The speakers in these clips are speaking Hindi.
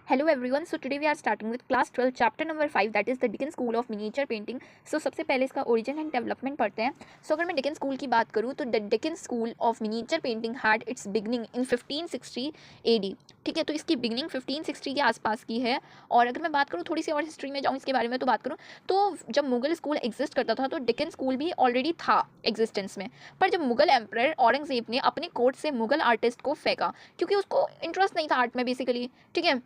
Hello everyone. So today we are starting with class 12 chapter number 5 that is the Dickens School of Miniature Painting. So सबसे पहले इसका origin and development पढ़ते हैं. So अगर मैं Dickens School की बात करूँ तो the Dickens School of Miniature Painting had its beginning in 1560 AD. ठीक है, तो इसकी बिगनिंग 1560 के आसपास की है. और अगर मैं बात करूँ थोड़ी सी और हिस्ट्री में जाऊँ इसके बारे में तो बात करूँ तो जब मुगल स्कूल एग्जिस्ट करता था तो डिकन स्कूल भी ऑलरेडी था एग्जिस्टेंस में. पर जब मुगल एम्परर औरंगजेब ने अपने कोर्ट से मुगल आर्टिस्ट को फेंका क्योंकि उसको इंटरेस्ट नहीं था आर्ट में बेसिकली. ठीक है,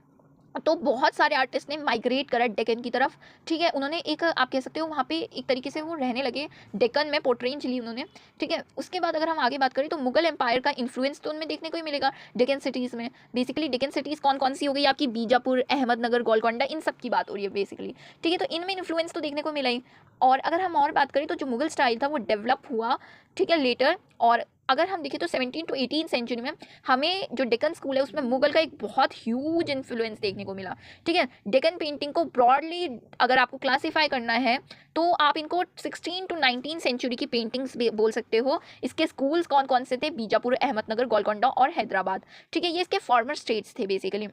तो बहुत सारे आर्टिस्ट ने माइग्रेट करा डेक्कन की तरफ. ठीक है, उन्होंने एक आप कह सकते हो वहाँ पे एक तरीके से वो रहने लगे डेक्कन में, पोर्ट्रेंज ली उन्होंने. ठीक है, उसके बाद अगर हम आगे बात करें तो मुगल एम्पायर का इन्फ्लुएंस तो उनमें देखने को ही मिलेगा डेक्कन सिटीज़ में. बेसिकली डेक्कन सिटीज़ कौन कौन सी हो गई आपकी, बीजापुर, अहमदनगर, गोलकोंडा, इन सब की बात हो रही है बेसिकली. ठीक है, तो इनमें इन्फ्लुएंस तो देखने को मिला ही. और अगर हम और बात करें तो जो मुगल स्टाइल था वो डेवलप हुआ. ठीक है, लेटर. और अगर हम देखें तो 17 to 18 सेंचुरी में हमें जो डेक्कन स्कूल है उसमें मुगल का एक बहुत ह्यूज इन्फ्लुएंस देखने को मिला. ठीक है, डेक्कन पेंटिंग को ब्रॉडली अगर आपको क्लासीफाई करना है तो आप इनको 16 to 19 सेंचुरी की पेंटिंग्स बोल सकते हो. इसके स्कूल्स कौन कौन से थे, बीजापुर, अहमदनगर, गोलकोंडा और हैदराबाद. ठीक है, ये इसके फॉर्मर स्टेट्स थे बेसिकली.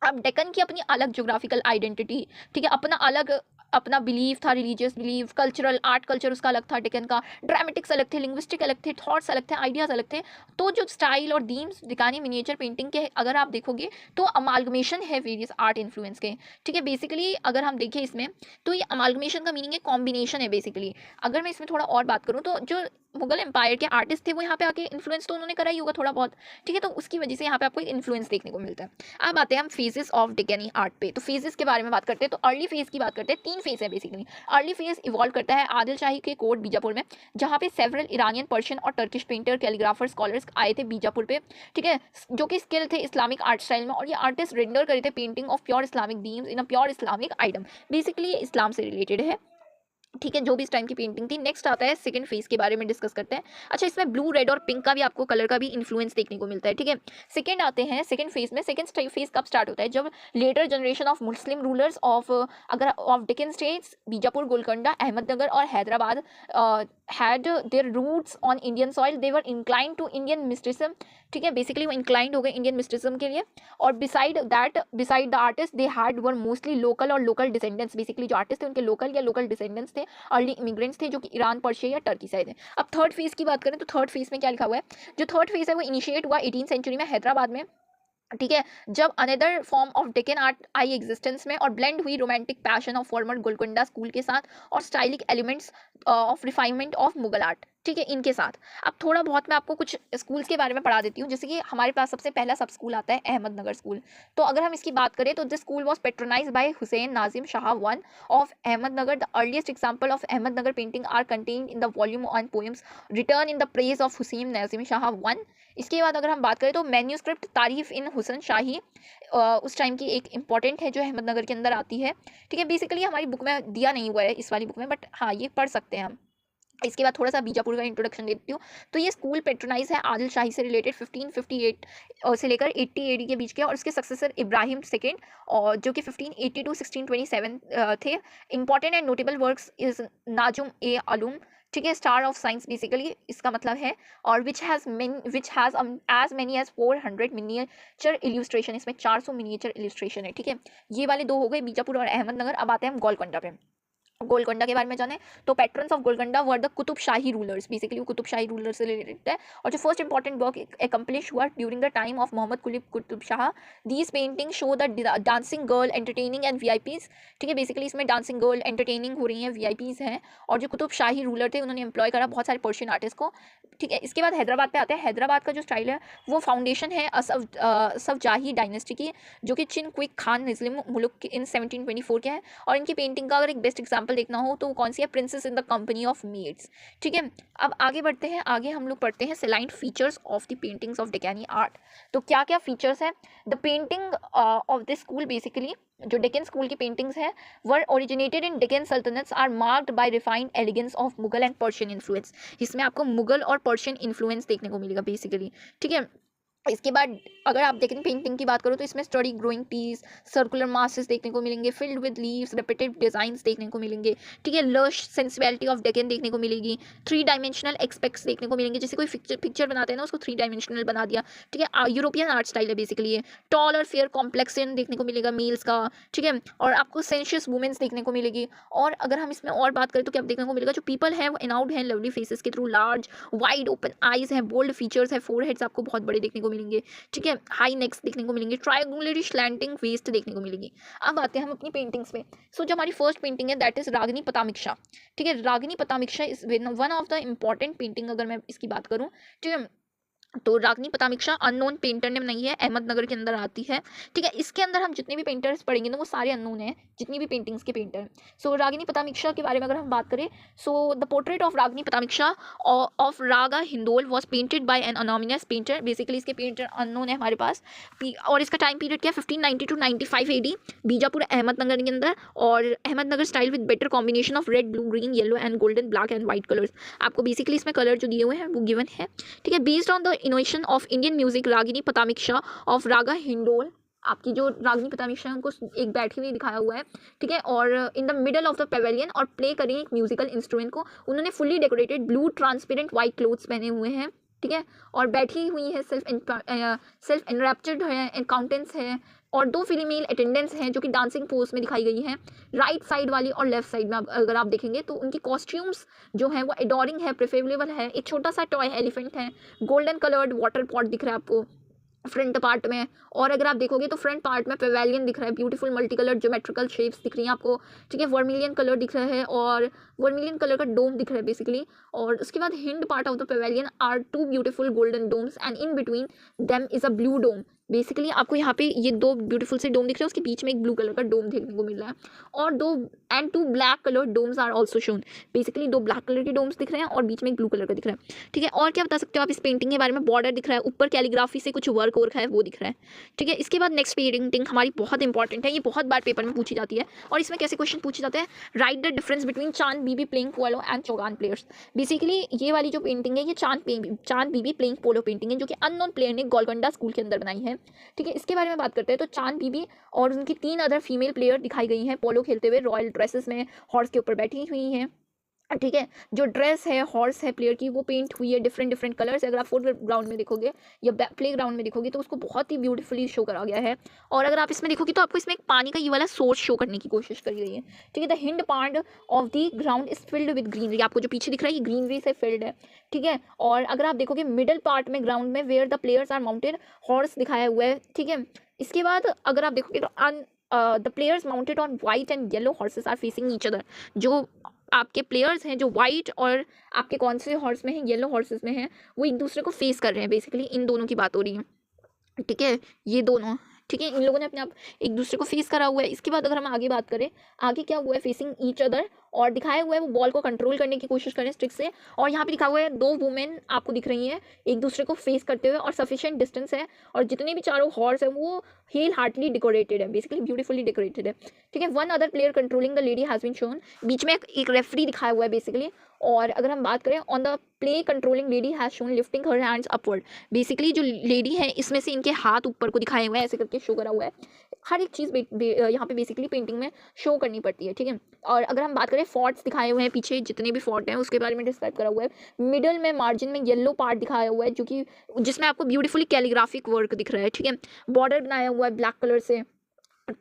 अब डेक्कन की अपनी अलग जोग्राफिकल आइडेंटिटी. ठीक है, अपना अलग अपना बिलीव था, religious believe, cultural art culture उसका अलग था डेक्कन का, ड्रामेटिक्स अलग थे, लिंग्विस्टिक अलग थे, थॉट्स अलग थे, आइडियाज़ अलग थे. तो जो स्टाइल और थीम्स दिखानी मिनिएचर पेंटिंग के अगर आप देखोगे तो अमालगमेशन है वेरियस आर्ट इन्फ्लुएंस के. ठीक है, बेसिकली अगर हम देखें इसमें तो ये अमालगमेशन का मीनिंग है कॉम्बिनेशन है बेसिकली. अगर मैं इसमें थोड़ा और बात करूँ तो जो मुगल एम्पायर के आर्टिस्ट थे वो यहाँ पे आके इन्फ्लुएंस तो उन्होंने करा ही होगा थोड़ा बहुत. ठीक है, तो उसकी वजह से यहाँ पे आपको एक इन्फ्लुएंस देखने को मिलता है. अब आते हैं हम फेजेस ऑफ डेक्कनी आर्ट पे. तो फेजेस के बारे में बात करते हैं तो अर्ली फेज की बात करते हैं. 3 फेज है बेसिकली. अर्ली फेज इवॉल्व करता है आदिल शाही के कोर्ट बीजापुर में, जहाँ पे सेवरल ईरानियन, पर्शियन और टर्किश पेंटर, कैलीग्राफर, स्कॉलर्स आए थे बीजापुर पे. ठीक है, जो कि स्किल थे इस्लामिक आर्ट स्टाइल में. और ये आर्टिस्ट रेंडर करे थे painting of pure Islamic themes in a pure Islamic item. Basically ये इस्लाम से रिलेटेड है. ठीक है, जो भी इस टाइम की पेंटिंग थी. नेक्स्ट आता है सेकंड फेज के बारे में डिस्कस करते हैं. अच्छा, इसमें ब्लू, रेड और पिंक का भी आपको कलर का भी इन्फ्लुएंस देखने को मिलता है. ठीक है, सेकंड आते हैं सेकंड फेज में. सेकंड फेज कब स्टार्ट होता है, जब later generation of Muslim rulers of अगर ऑफ डेक्कन स्टेट्स, बीजापुर, गोलकोंडा, अहमदनगर और Hyderabad had their roots on Indian soil. They were inclined to Indian mysticism. ठीक है, बेसिकली वो इंक्लाइंड हो गए इंडियन मिस्टिज्म के लिए. और beside the artist they had were mostly local और लोकल डिसेंडेंट्स. बेसिकली जो आर्टिस्ट थे उनके लोकल या लोकल डिसेंडेंट्स थे, अर्ली इमिग्रेंट्स थे जो कि ईरान, पर्शिया या टर्की से आए थे. अब थर्ड फेज की बात करें तो थर्ड फेज में क्या लिखा हुआ है, जो थर्ड फेज है वो इनिशिएट हुआ 18 सेंचुरी में हैदराबाद में. ठीक है, जब another form of Deccan art आई एग्जिस्टेंस में और ब्लेंड हुई romantic passion of former Golconda school के साथ और stylistic elements of refinement of Mughal art. ठीक है, इनके साथ. अब थोड़ा बहुत मैं आपको कुछ स्कूल्स के बारे में पढ़ा देती हूँ. जैसे कि हमारे पास सबसे पहला सब स्कूल आता है अहमदनगर स्कूल. तो अगर हम इसकी बात करें तो this school was patronise by Hussain Nizam Shah one of Ahmednagar. The earliest example of Ahmednagar painting are contained in the volume on poems written in the praise of Hussain Nizam Shah one. इसके बाद अगर हम बात करें तो मैन्यूस्क्रिप्ट तारीफ इन हुसैन शाही उस टाइम की एक इंपॉर्टेंट है जो अहमदनगर के अंदर आती है. ठीक है, बेसिकली हमारी बुक में दिया नहीं हुआ है इस वाली बुक में, बट हाँ ये पढ़ सकते हैं हम. इसके बाद थोड़ा सा बीजापुर का इंट्रोडक्शन देती हूँ. तो ये स्कूल पेट्रोनाइज है आदिल शाही से रिलेटेड 1558 से लेकर 80 एडी के बीच के. और उसके सक्सेसर इब्राहिम सेकेंड और जो कि 1580 to 1627 थे. Important and notable works is Nujum ul Ulum. ठीक है, स्टार ऑफ साइंस बेसिकली इसका मतलब है. और which has as many as 400 miniature illustration. इसमें 400 मिनिएचर इल्यूस्ट्रेशन है. ठीक है, ये वाले दो हो गए बीजापुर और अहमदनगर. अब आते हैं हम गोलकोंडा पे. गोलकोंडा के बारे में जाने तो patrons of Golconda were the Qutub Shahi rulers. Basically वो कुतुब शाही रूलर से रिलेटेड है. और जो फर्स्ट इंपॉर्टेंट वर्क एकम्प्लिश हुआ during the time of Muhammad Qutub Shah. These painting show the dancing girl entertaining and VIPs. ठीक है, बेसिकली इसमें डांसिंग गर्ल एंटरटेनिंग हो रही हैं, वीआईपीज हैं. और जो कुतुब शाही रूलर थे उन्होंने एम्प्लॉय करा बहुत सारे पर्शियन आर्टिस्ट को. ठीक है, इसके बाद हैदराबाद पे आते हैं. हैदराबाद का जो स्टाइल है वो फाउंडेशन है असफजाही डायनेस्टी की, जो कि चिन क्विक खान निज़्लिम मुल्क इन 1724 के हैं. और इनकी पेंटिंग का अगर एक बेस्ट एग्जाम्पल देखना हो तो कौन सी है, princess in the company of maids. ठीक है, अब आगे बढ़ते हैं. आगे हम लोग पढ़ते हैं salient features of the paintings of Deccani art. तो क्या क्या फीचर्स है the painting of this school. Basically जो डेक्कन स्कूल की पेंटिंग्स हैं were originated in Deccan sultanates are marked by refined elegance of Mughal and Persian influence. इसमें आपको मुगल और पर्शियन इन्फ्लुएंस देखने को मिलेगा बेसिकली. ठीक है, इसके बाद अगर आप देखें पेंटिंग की बात करो तो इसमें study growing trees, circular masses देखने को मिलेंगे, filled with leaves, repeated designs देखने को मिलेंगे, ठीक है। लश सेंसिबिलिटी ऑफ डेकन देखने को मिलेगी, थ्री डायमेंशनल एक्सपेक्ट्स देखने को मिलेंगे, जैसे कोई पिक्चर बनाते हैं ना उसको थ्री डायमेंशनल बना दिया, ठीक है। यूरोपियन आर्ट स्टाइल है बेसिकली ये। टॉल और फेयर कॉम्प्लेक्सन देखने को मिलेगा मेल्स का, ठीक है। और आपको सेंशियस वुमेन्स देखने को मिलेगी। और अगर हम इसमें और बात करें तो क्या देखने को मिलेगा, जो पीपल है वो एनाउड है लवली फेसेस के through, large wide open eyes है, बोल्ड फीचर्स है, फोरहेड्स आपको बहुत बड़े देखने को मिलेंगे, ठीक है। हाई नेक्स देखने को मिलेंगे, ट्रायंगुलर स्लैंटिंग वेस्ट देखने को मिलेगी। अब आते हैं हम अपनी पेंटिंग्स में। सो जो हमारी फर्स्ट पेंटिंग है दैट इज रागिनी पतामिक्षा, ठीक है। Ragini Patamiksha is one of the important painting अगर मैं इसकी बात करूं, ठीक है। तो रागिनी पतामिक्षा अननोन पेंटर ने बनाई है, अहमदनगर के अंदर आती है, ठीक है। इसके अंदर हम जितने भी पेंटर्स पढ़ेंगे ना वो सारे अननोन हैं, जितनी भी पेंटिंग्स के पेंटर। सो रागिनी पतामिक्षा के बारे में अगर हम बात करें, so the portrait of Ragini पतामिक्षा of raga Hindol was painted by an anonymous painter. Basically इसके पेंटर अननोन है हमारे पास। और इसका टाइम पीरियड क्या है, 1590 टू 95 AD, बीजापुर अहमदनगर के अंदर। और Ahmednagar style with better combination of red, blue, green, yellow and golden, black and white colours. आपको बेसिकली इसमें कलर जो दिए हुए हैं वो गिवन है, ठीक है। Based on the innovation of Indian music ragini पतामिक्षा of raga Hindol, आपकी जो रागिनी पतामिक्षा है उनको एक बैठी हुई दिखाया हुआ है, ठीक है। और in the middle of the pavilion, और प्ले करेंगे एक म्यूजिकल इंस्ट्रूमेंट को। उन्होंने fully decorated blue transparent white clothes पहने हुए हैं, ठीक है। और बैठी हुई है, सेल्फ एनरैप्चर्ड है, काउंटेंस है। और दो फीमेल अटेंडेंट्स हैं जो कि डांसिंग पोज में दिखाई गई हैं, राइट साइड वाली और लेफ्ट साइड में। अगर आप देखेंगे तो उनकी कॉस्ट्यूम्स जो है वो एडोरिंग है, प्रेफरेबल है। एक छोटा सा टॉय एलिफेंट है, गोल्डन कलर्ड वाटर पॉट दिख रहा है आपको फ्रंट पार्ट में। और अगर आप देखोगे तो फ्रंट पार्ट में पेवेलियन दिख रहा है, beautiful multi colour geometrical shapes दिख रही हैं आपको, ठीक है। वर्मिलियन कलर दिख रहा है, और वर्मिलियन कलर का डोम दिख रहा है बेसिकली। और उसके बाद hind part of the pavilion are two beautiful golden domes and in between them is a blue dome. Basically आपको यहाँ पे ये दो ब्यूटीफुल से डोम दिख रहे हैं, उसके बीच में एक ब्लू कलर का डोम देखने को मिल रहा है। और दो and two black colour domes are also shown. Basically दो ब्लैक कलर के डोम्स दिख रहे हैं और बीच में एक ब्लू कलर का दिख रहा है, ठीक है। और क्या बता सकते हो आप इस पेंटिंग के बारे में, बॉर्डर दिख रहा है, ऊपर कैलीग्राफी से कुछ वर्क है वो दिख रहा है, ठीक है। इसके बाद नेक्स्ट पेंटिंग हमारी बहुत इंपॉर्टेंट है, ये बहुत बार पेपर में पूछी जाती है। और इसमें कैसे क्वेश्चन पूछे जाते हैं, right the difference between Chand Bibi playing polo and chaugan players. Basically ये वाली जो पेंटिंग है ये चांद बीबी प्लेइंग पोलो पेंटिंग है, जो कि अननोन प्लेयर ने गोलकोंडा स्कूल के अंदर बनाई है, ठीक है। इसके बारे में बात करते हैं तो चांद बीबी और उनकी 3 अदर फीमेल प्लेयर दिखाई गई हैं पोलो खेलते हुए, रॉयल ड्रेसेस में हॉर्स के ऊपर बैठी हुई हैं, ठीक है। जो ड्रेस है हॉर्स है प्लेयर की वो पेंट हुई है डिफरेंट कलर्स। अगर आप फोर्थ ग्राउंड में देखोगे या प्ले ग्राउंड में देखोगे तो उसको बहुत ही ब्यूटीफुली शो करा गया है। और अगर आप इसमें देखोगे तो आपको इसमें एक पानी का ये वाला सोर्स शो करने की कोशिश करी गई है, ठीक है। The hind part of the ground is filled with greenery, आपको जो पीछे दिख रहा है ये ग्रीनरी से फिल्ड है, ठीक है। और अगर आप देखोगे मिडल पार्ट में ग्राउंड में where the players are mounted horse दिखाया हुआ है, ठीक है। इसके बाद अगर आप देखोगे तो the players mounted on white and yellow horses are facing each other. जो आपके प्लेयर्स हैं जो वाइट और आपके कौन से हॉर्स में हैं, येलो हॉर्सेस में हैं, वो एक दूसरे को फेस कर रहे हैं। बेसिकली इन दोनों की बात हो रही है, ठीक है। ये दोनों, ठीक है, इन लोगों ने अपने आप एक दूसरे को फेस करा हुआ है। इसके बाद अगर हम आगे बात करें, आगे क्या हुआ है, फेसिंग ईच अदर, और दिखाया हुआ है वो बॉल को कंट्रोल करने की कोशिश करें स्टिक से। और यहाँ पे दिखा हुआ है 2 वुमेन आपको दिख रही हैं एक दूसरे को फेस करते हुए, और सफिशिएंट डिस्टेंस है। और जितने भी चारों हॉर्स है वो हेल हार्टली डेकोरेटेड है, बेसिकली ब्यूटीफुली डेकोरेटेड है, ठीक है। One other player controlling the lady has been shown, बीच में एक रेफरी दिखाया हुआ है बेसिकली। और अगर हम बात करें on the play controlling lady has shown lifting her hands upward, basically जो लेडी है इसमें से इनके हाथ ऊपर को दिखाए हुए हैं, ऐसे करके शो करा हुआ है। हर एक चीज़ यहाँ पे बेसिकली पेंटिंग में शो करनी पड़ती है, ठीक है। और अगर हम बात करें फोर्ट्स दिखाए हुए हैं पीछे, जितने भी फोर्ट हैं उसके बारे में डिस्क्राइब करा हुआ है। मिडल में मार्जिन में येलो पार्ट दिखाया हुआ है जो कि जिसमें आपको ब्यूटीफुली कैलीग्राफिक वर्क दिख रहा है, ठीक है। बॉर्डर बनाया हुआ है ब्लैक कलर से,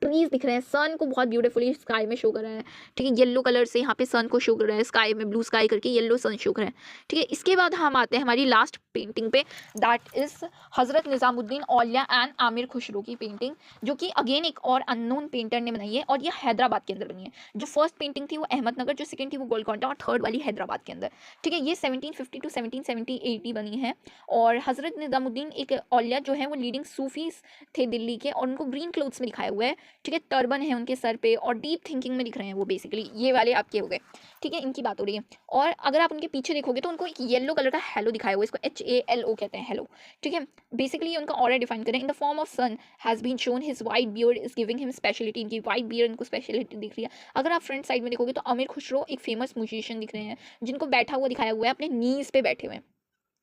ट्रीज दिख रहे हैं, सन को बहुत ब्यूटीफुली स्काई में शो कर रहा है, ठीक है। येलो कलर से यहाँ पे सन को शो कर रहा है, स्काई में ब्लू स्काई करके येलो सन शो कर रहा है, ठीक है। इसके बाद हम आते हैं हमारी लास्ट पेंटिंग पे, that is Hazrat Nizamuddin Auliya and Aamir Khusro की पेंटिंग, जो कि अगेन एक और अननोन पेंटर ने बनाई है, और ये हैदराबाद के अंदर बनी है। जो फर्स्ट पेंटिंग थी वो अहमदनगर, जो सेकंड थी वो गोलकोंडा, और थर्ड वाली हैदराबाद के अंदर, ठीक है। ये 1750 टू 1770 AD बनी है। और हजरत निजामुद्दीन एक औलिया जो है वो लीडिंग सूफीज थे दिल्ली के, और उनको ग्रीन क्लोथ्स में दिखाया हुआ है, ठीक है। टर्बन है उनके सर पे और डीप थिंकिंग में दिख रहे हैं वो, बेसिकली ये वाले आपके हो गए, ठीक है, इनकी बात हो रही है। और अगर आप उनके पीछे देखोगे तो उनको एक येलो कलर का हेलो दिखाया हुआ है, इसको HALO कहते हैं, हेलो, ठीक है। बेसिकली उनका ऑरा डिफाइन करें, in the form of sun has been shown his white beard is giving him speciality, इनकी वाइट बियर्ड इनको स्पेशलिटी दिख रही है। अगर आप फ्रंट साइड में देखोगे तो आमिर खुसरो एक फेमस म्यूजिशियन दिख रहे हैं, जिनको बैठा हुआ दिखाया हुआ है, अपने नीज पे बैठे हुए हैं,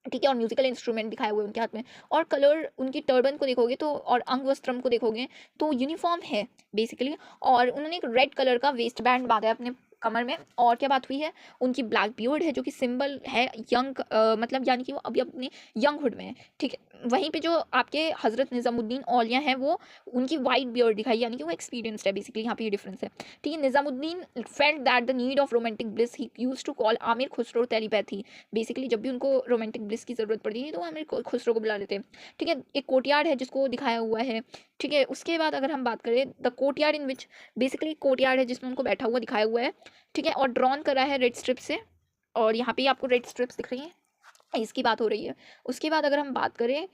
ठीक है, और म्यूजिकल इंस्ट्रूमेंट दिखाए हुए उनके हाथ में, और कलर उनकी टर्बन को देखोगे तो, और अंग वस्त्रम को देखोगे तो यूनिफॉर्म है बेसिकली। और उन्होंने एक रेड कलर का वेस्ट बैंड बांधा है अपने कमर में। और क्या बात हुई है, उनकी ब्लैक बियर्ड है जो कि सिंबल है यंग, मतलब यानी कि वो अभी अपने यंगहुड में है। ठीक है, वहीं पे जो आपके हज़रत निज़ामुद्दीन औलिया हैं वो, उनकी वाइट बियर्ड दिखाई, यानी कि वो एक्सपीरियंस्ड है बेसिकली, यहाँ पे ये डिफरेंस है। ठीक है, Nizamuddin felt that the need of romantic bliss he use to call Amir Khusro telepathy. Basically जब भी उनको रोमांटिक ब्लिस की ज़रूरत पड़ती है तो आमिर खुसरो को बुला लेते हैं। ठीक है, एक कोर्टयार्ड है जिसको दिखाया हुआ है। ठीक है, उसके बाद अगर हम बात करें the courtyard in which, basically courtyard है जिसमें उनको बैठा हुआ दिखाया हुआ है। ठीक है, और ड्रॉन करा है रेड स्ट्रिप से, और यहाँ पे आपको रेड स्ट्रिप्स दिख रही हैं, इसकी बात हो रही है। उसके बाद अगर हम बात करें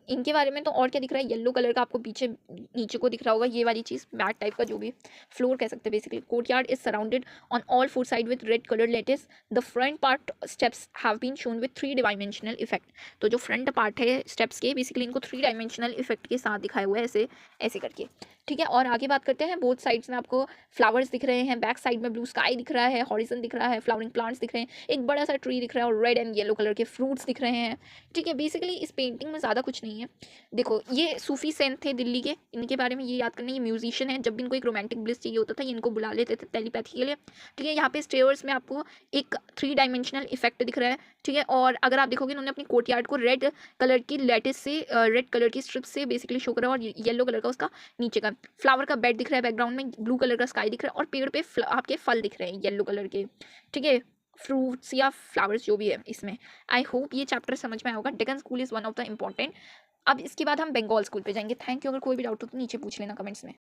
इनके बारे में, तो और क्या दिख रहा है, येलो कलर का आपको पीछे नीचे को दिख रहा होगा, ये वाली चीज़ मैट टाइप का जो भी फ्लोर कह सकते हैं basically. Courtyard is surrounded on all four side with red colour lattice. The front part steps have been shown with 3 dimensional effect. तो जो फ्रंट पार्ट है स्टेप्स के, बेसिकली इनको 3 डायमेंशनल इफेक्ट के साथ दिखाया हुआ है, ऐसे ऐसे करके। ठीक है, और आगे बात करते हैं, बोथ साइड्स में आपको फ्लावर्स दिख रहे हैं, बैक साइड में ब्लू स्काई दिख रहा है, हॉरिजन दिख रहा है, फ्लावरिंग प्लांट्स दिख रहे हैं, एक बड़ा सा ट्री दिख रहा है, और रेड एंड येलो कलर के फ्रूट्स दिख रहे हैं। ठीक है, बेसिकली इस पेंटिंग में ज़्यादा कुछ नहीं है। देखो, ये सूफी सेंट थे दिल्ली के, इनके बारे में ये याद करना, ये म्यूजिशियन है। जब भी इनको एक रोमांटिक ब्लिस चाहिए होता था, ये इनको बुला लेते थे टेलीपैथी के लिए। ठीक है, यहाँ पे स्टेयर्स में आपको एक 3 डायमेंशनल इफेक्ट दिख रहा है। ठीक है, और अगर आप देखोगे उन्होंने अपनी कोर्टयार्ड को रेड कलर की लेटिस से, रेड कलर की स्ट्रिप से बेसिकली शो करा, और येलो कलर का उसका नीचे का फ्लावर का बेड दिख रहा है, बैकग्राउंड में ब्लू कलर का स्काई दिख रहा है, और पेड़ पे आपके फल दिख रहे हैं येलो कलर के। ठीक है, फ्रूट्स या फ्लावर्स जो भी है इसमें। आई होप ये चैप्टर समझ में आया होगा। Deccan school is one of the important. अब इसके बाद हम बंगाल स्कूल पे जाएंगे। Thank you. अगर कोई भी डाउट हो तो नीचे पूछ लेना कमेंट्स में।